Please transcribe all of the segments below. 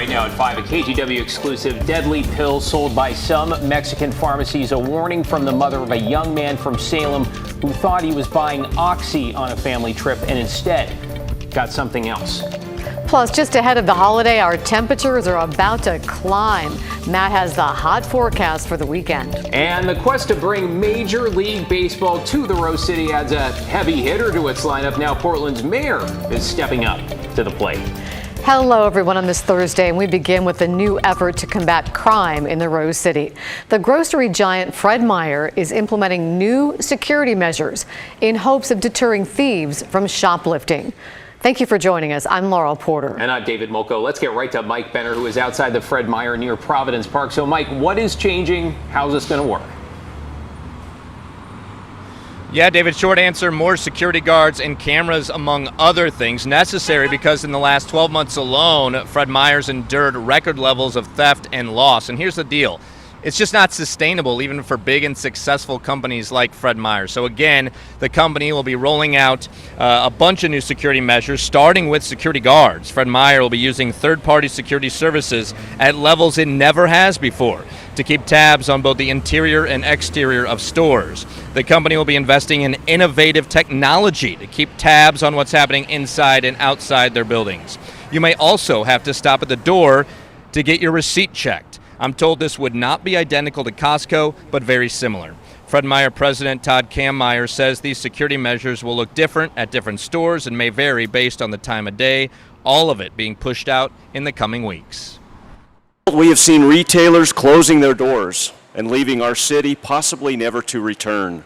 Right now at 5, a KGW exclusive: deadly pill sold by some Mexican pharmacies. A warning from the mother of a young man from Salem who thought he was buying Oxy on a family trip and instead got something else. Plus, just ahead of the holiday, our temperatures are about to climb. Matt has the hot forecast for the weekend. And the quest to bring Major League Baseball to the Rose City adds a heavy hitter to its lineup. Now Portland's Meyer is stepping up to the plate. Hello, everyone, on this Thursday, and we begin with a new effort to combat crime in the Rose City. The grocery giant Fred Meyer is implementing new security measures in hopes of deterring thieves from shoplifting. Thank you for joining us. I'm Laurel Porter. And I'm David Molko. Let's get right to Mike Benner, who is outside the Fred Meyer near Providence Park. So, Mike, what is changing? How's this going to work? Yeah, David, short answer: more security guards and cameras, among other things, necessary because in the last 12 months alone, Fred Meyer's endured record levels of theft and loss. And here's the deal: it's just not sustainable, even for big and successful companies like Fred Meyer. So again, the company will be rolling out a bunch of new security measures, starting with security guards. Fred Meyer will be using third-party security services at levels it never has before to keep tabs on both the interior and exterior of stores. The company will be investing in innovative technology to keep tabs on what's happening inside and outside their buildings. You may also have to stop at the door to get your receipt checked. I'm told this would not be identical to Costco, but very similar. Fred Meyer President Todd Meyer says these security measures will look different at different stores and may vary based on the time of day, all of it being pushed out in the coming weeks. We have seen retailers closing their doors and leaving our city, possibly never to return.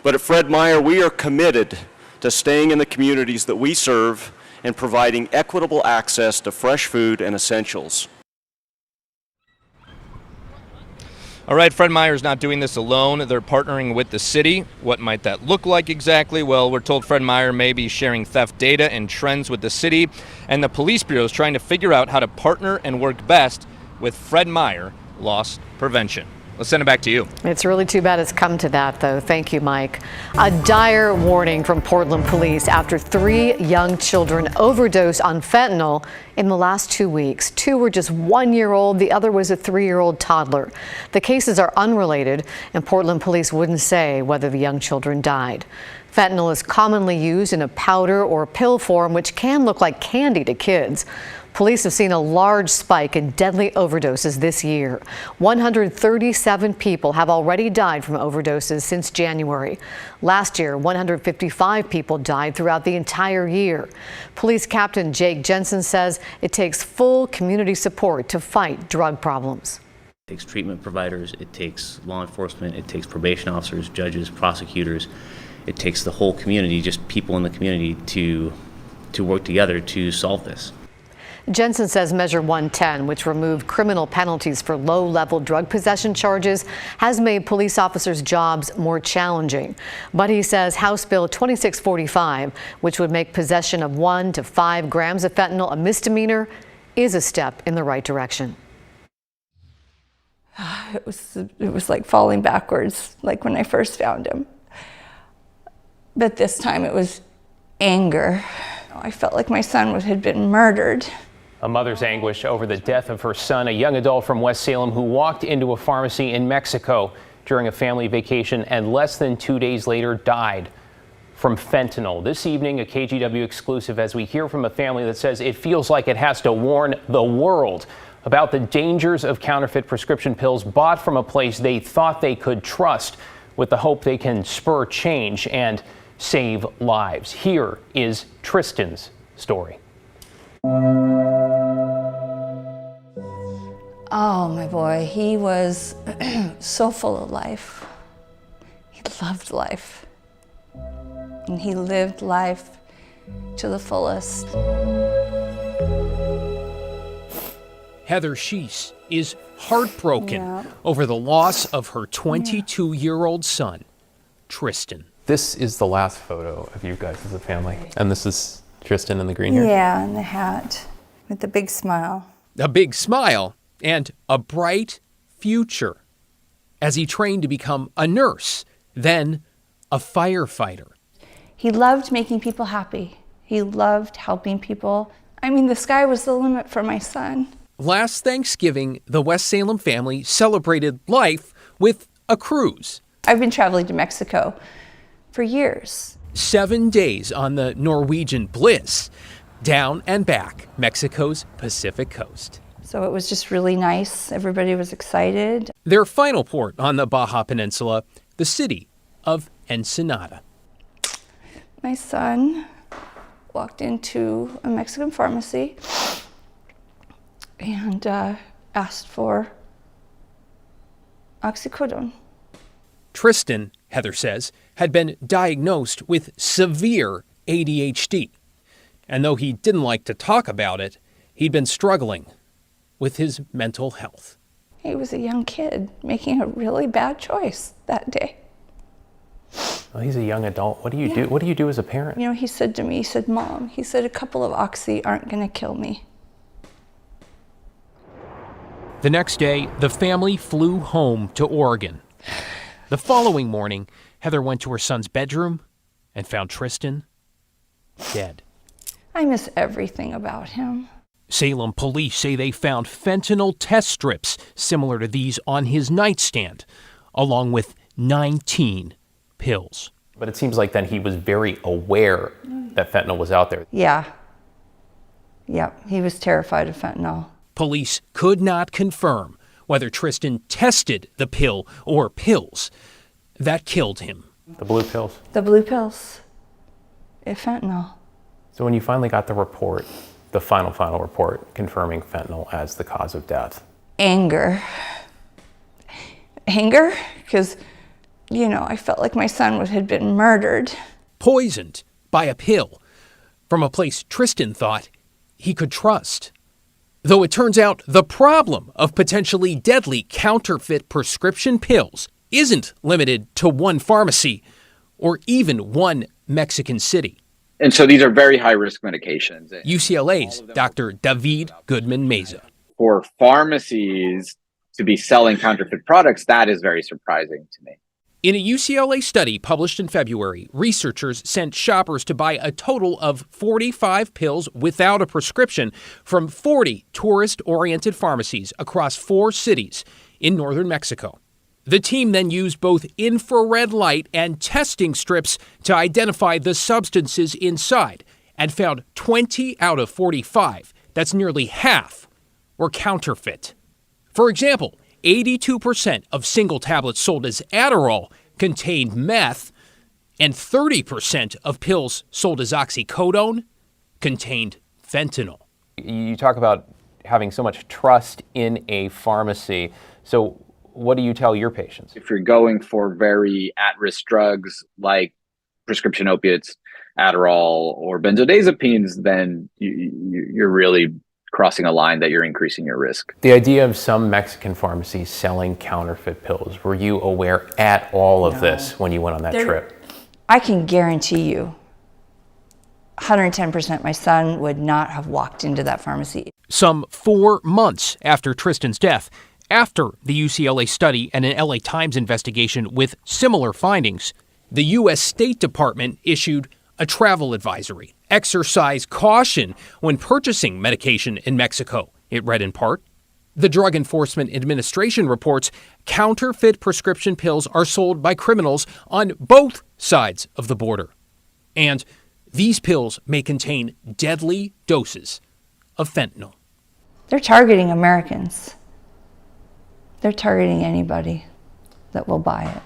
But at Fred Meyer, we are committed to staying in the communities that we serve and providing equitable access to fresh food and essentials. All right, Fred Meyer's not doing this alone. They're partnering with the city. What might that look like exactly? Well, we're told Fred Meyer may be sharing theft data and trends with the city, and the police bureau is trying to figure out how to partner and work best with Fred Meyer Loss Prevention. Let's send it back to you. It's really too bad it's come to that, though. Thank you, Mike. A dire warning from Portland police after 3 young children overdosed on fentanyl in the last 2 weeks. 2 were just 1 year old. The other was a 3-year-old toddler. The cases are unrelated, and Portland police wouldn't say whether the young children died. Fentanyl is commonly used in a powder or pill form, which can look like candy to kids. Police have seen a large spike in deadly overdoses this year. 137 people have already died from overdoses since January. Last year, 155 people died throughout the entire year. Police Captain Jake Jensen says it takes full community support to fight drug problems. It takes treatment providers, it takes law enforcement, it takes probation officers, judges, prosecutors. It takes the whole community, just people in the community, to work together to solve this. Jensen says Measure 110, which removed criminal penalties for low-level drug possession charges, has made police officers' jobs more challenging. But he says House Bill 2645, which would make possession of 1 to 5 grams of fentanyl a misdemeanor, is a step in the right direction. It was like falling backwards, like when I first found him. But this time it was anger. I felt like my son had been murdered. A mother's anguish over the death of her son, a young adult from West Salem who walked into a pharmacy in Mexico during a family vacation and less than 2 days later died from fentanyl. This evening, a KGW exclusive as we hear from a family that says it feels like it has to warn the world about the dangers of counterfeit prescription pills bought from a place they thought they could trust with the hope they can spur change and save lives. Here is Tristan's story. Oh, my boy, he was so full of life. He loved life. And he lived life to the fullest. Heather Sheese is heartbroken over the loss of her 22-year-old son, Tristan. This is the last photo of you guys as a family. And this is Tristan in the green hair? Yeah, and the hat with the big smile. A big smile and a bright future as he trained to become a nurse, then a firefighter. He loved making people happy. He loved helping people. I mean, the sky was the limit for my son. Last Thanksgiving, the West Salem family celebrated life with a cruise. I've been traveling to Mexico for years. 7 days on the Norwegian Bliss, down and back Mexico's Pacific coast. So it was just really nice. Everybody was excited. Their final port on the Baja Peninsula, the city of Ensenada. My son walked into a Mexican pharmacy and asked for oxycodone. Tristan, Heather says, had been diagnosed with severe ADHD. And though he didn't like to talk about it, he'd been struggling with his mental health. He was a young kid making a really bad choice that day. Well, he's a young adult. What do you do? What do you do as a parent? You know, he said to me, he said, Mom, he said, a couple of oxy aren't going to kill me. The next day, the family flew home to Oregon. The following morning, Heather went to her son's bedroom and found Tristan dead. I miss everything about him. Salem police say they found fentanyl test strips similar to these on his nightstand, along with 19 pills. But it seems like then he was very aware that fentanyl was out there. Yeah. He was terrified of fentanyl. Police could not confirm whether Tristan tested the pill or pills that killed him. The blue pills. The blue pills. Fentanyl. So when you finally got the report, the final report confirming fentanyl as the cause of death. Anger, because, you know, I felt like my son had been murdered. Poisoned by a pill from a place Tristan thought he could trust. Though it turns out the problem of potentially deadly counterfeit prescription pills isn't limited to one pharmacy or even one Mexican city. And so these are very high-risk medications. UCLA's Dr. David Goodman-Meza. For pharmacies to be selling counterfeit products, that is very surprising to me. In a UCLA study published in February, researchers sent shoppers to buy a total of 45 pills without a prescription from 40 tourist-oriented pharmacies across 4 cities in northern Mexico. The team then used both infrared light and testing strips to identify the substances inside and found 20 out of 45, that's nearly half, were counterfeit. For example, 82% of single tablets sold as Adderall contained meth, and 30% of pills sold as oxycodone contained fentanyl. You talk about having so much trust in a pharmacy. So what do you tell your patients? If you're going for very at-risk drugs like prescription opiates, Adderall, or benzodiazepines, then you're really crossing a line that you're increasing your risk. The idea of some Mexican pharmacies selling counterfeit pills, were you aware at all of this when you went on that trip? I can guarantee you 110% my son would not have walked into that pharmacy. Some 4 months after Tristan's death, after the UCLA study and an LA Times investigation with similar findings, the U.S. State Department issued a travel advisory. Exercise caution when purchasing medication in Mexico, it read in part. The Drug Enforcement Administration reports counterfeit prescription pills are sold by criminals on both sides of the border. And these pills may contain deadly doses of fentanyl. They're targeting Americans. They're targeting anybody that will buy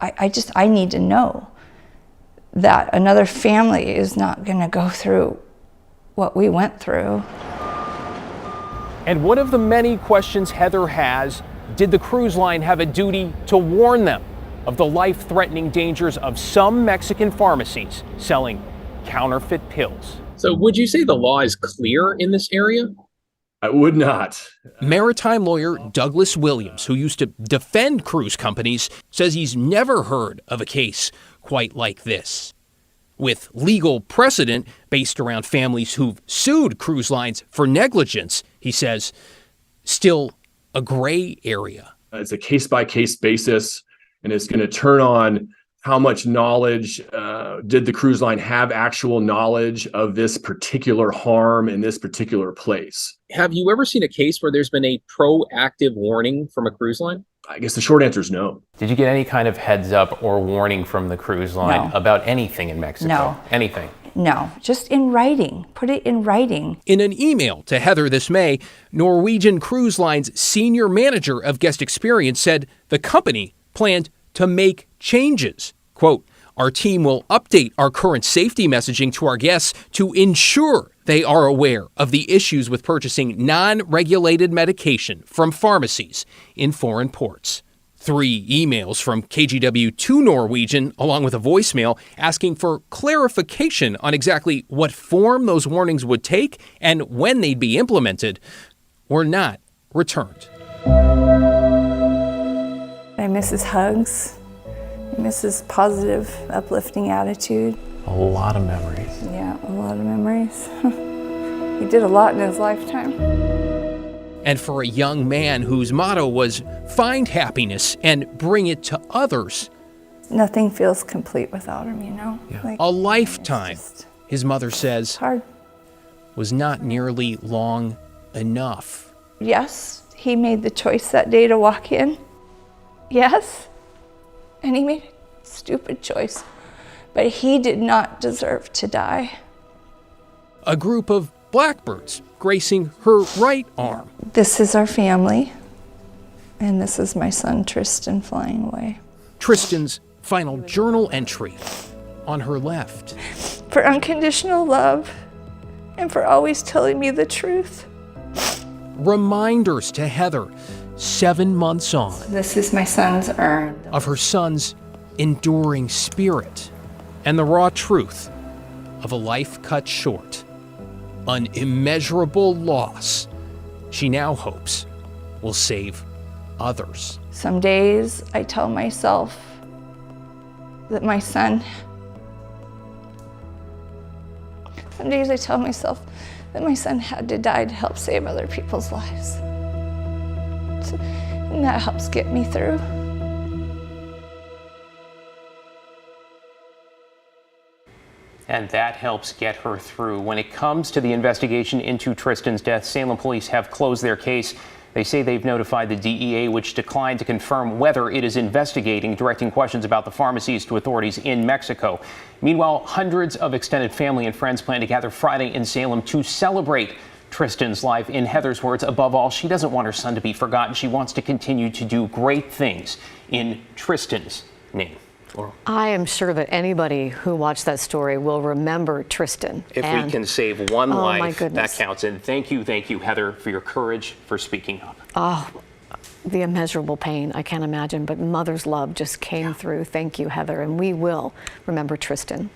it. I need to know that another family is not going to go through what we went through. And one of the many questions Heather has, did the cruise line have a duty to warn them of the life-threatening dangers of some Mexican pharmacies selling counterfeit pills? So would you say the law is clear in this area? I would not. Maritime lawyer Douglas Williams, who used to defend cruise companies, says he's never heard of a case quite like this. With legal precedent based around families who've sued cruise lines for negligence, he says, still a gray area. It's a case-by-case basis, and it's going to turn on How much knowledge did the cruise line have actual knowledge of this particular harm in this particular place? Have you ever seen a case where there's been a proactive warning from a cruise line? I guess the short answer is no. Did you get any kind of heads up or warning from the cruise line No. about anything in Mexico? No. Anything? No, just in writing. Put it in writing. In an email to Heather this May, Norwegian Cruise Line's senior manager of guest experience said the company planned to make changes. Quote, "Our team will update our current safety messaging to our guests to ensure they are aware of the issues with purchasing non-regulated medication from pharmacies in foreign ports." 3 emails from KGW to Norwegian, along with a voicemail asking for clarification on exactly what form those warnings would take and when they'd be implemented, were not returned. I miss his hugs. I miss his positive, uplifting attitude. A lot of memories. Yeah, a lot of memories. He did a lot in his lifetime. And for a young man whose motto was find happiness and bring it to others, Nothing feels complete without him, you know? Like, a lifetime, it's just his mother says, hard. was not nearly long enough. Yes, he made the choice that day to walk in. Yes. And he made a stupid choice. But he did not deserve to die. A group of blackbirds gracing her right arm. This is our family. And this is my son, Tristan Flyingway. Tristan's final journal entry on her left. For unconditional love and for always telling me the truth. Reminders to Heather, 7 months on, This is my son's urn. of her son's enduring spirit and the raw truth of a life cut short. An immeasurable loss she now hopes will save others. Some days I tell myself that my son, had to die to help save other people's lives. And that helps get me through. And that helps get her through. When it comes to the investigation into Tristan's death, Salem police have closed their case. They say they've notified the DEA, which declined to confirm whether it is investigating, directing questions about the pharmacies to authorities in Mexico. Meanwhile, hundreds of extended family and friends plan to gather Friday in Salem to celebrate Tristan's life. In Heather's words, above all, she doesn't want her son to be forgotten. She wants to continue to do great things in Tristan's name. I am sure that anybody who watched that story will remember Tristan. If we can save one my life, that goodness. counts. And thank you, Heather, for your courage, for speaking up. Oh, the immeasurable pain, I can't imagine, but mother's love just came through. Thank you, Heather, and we will remember Tristan.